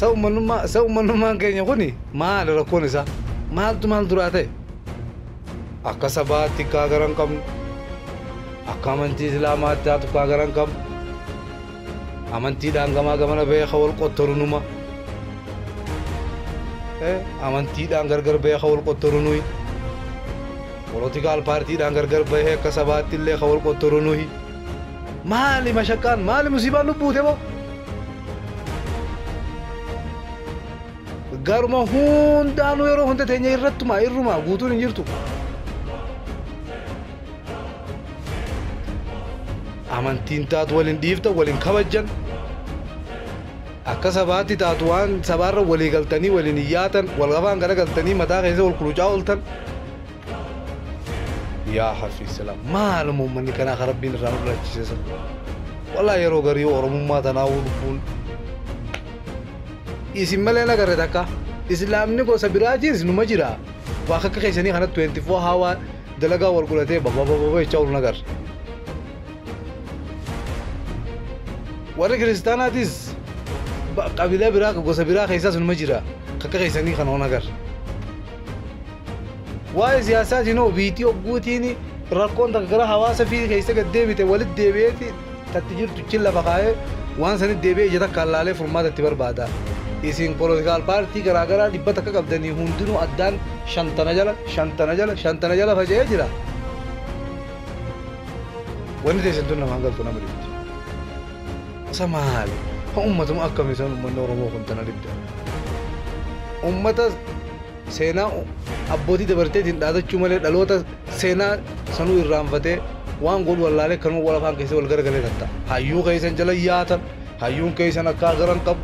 سو منما كين يغني ما لركون سا مال دراته أكسبات كاغران كم أكامنتي سلامات تات كاغران كم أمانتي دانغما كمانا بيه خول قطرنوما أمانتي دانغر بيه خول قطرنوي political party دانغر بيه كسبات اللي خول قطرنوي مالي مشكان مالي مصيبة نبوته بو garuma hundaanuu yeroo hunda teenya irrattuma irruma guutuun hin jirtu amantiin taatu waliin dhiifta waliin kabajjan akka sabaatti taatu waan sabaarra walii galtanii waliin iyyaatan wal qabaan gara galtanii mataa keessa wal kulucaa ooltan yaa hafiis salaam maaluma uummanni kanaa ka rabbiin irraa nu raachisiisan walaa yeroo garii oromummaa tanaa lubbuun isin malee nagarre takka islaamni gosa biraatis numa jira waa akka keessanii kana 24 hawa dalagaa wal gulatee bababa jecha ol nagar warri kiristaanaatis qabiila biraa gosa biraa keessaas numa jira akka keessanii kana nagar waa'ee siyaasaatiin oo biitii ogguutiin rakkoon takka gara hawaasa fi keessa gad deebite walitti deebi'eeti tatti jirtu chilla baqaa'ee waan sanitti deebi'ee ija takka allaalee furmaata itti barbaada isin political party garaagaraa dhibbata akka qabdanii hundinuu addaan shantana jala faca'ee jira wanni teessin tun namaan galtu nama dhibdi isa maali ummatuma akkamisan ummanni oromoo kun tana dhibda ummata seenaa abbootii dabarteetiin dhaadachuu malee dhaloota seenaa sanuu irraanfatee waan godhu wallaalee kanuma wal afaan keessa wal garagalee tatta hayyuu keessan jala yaatan hayyuun keessan akka garan qabu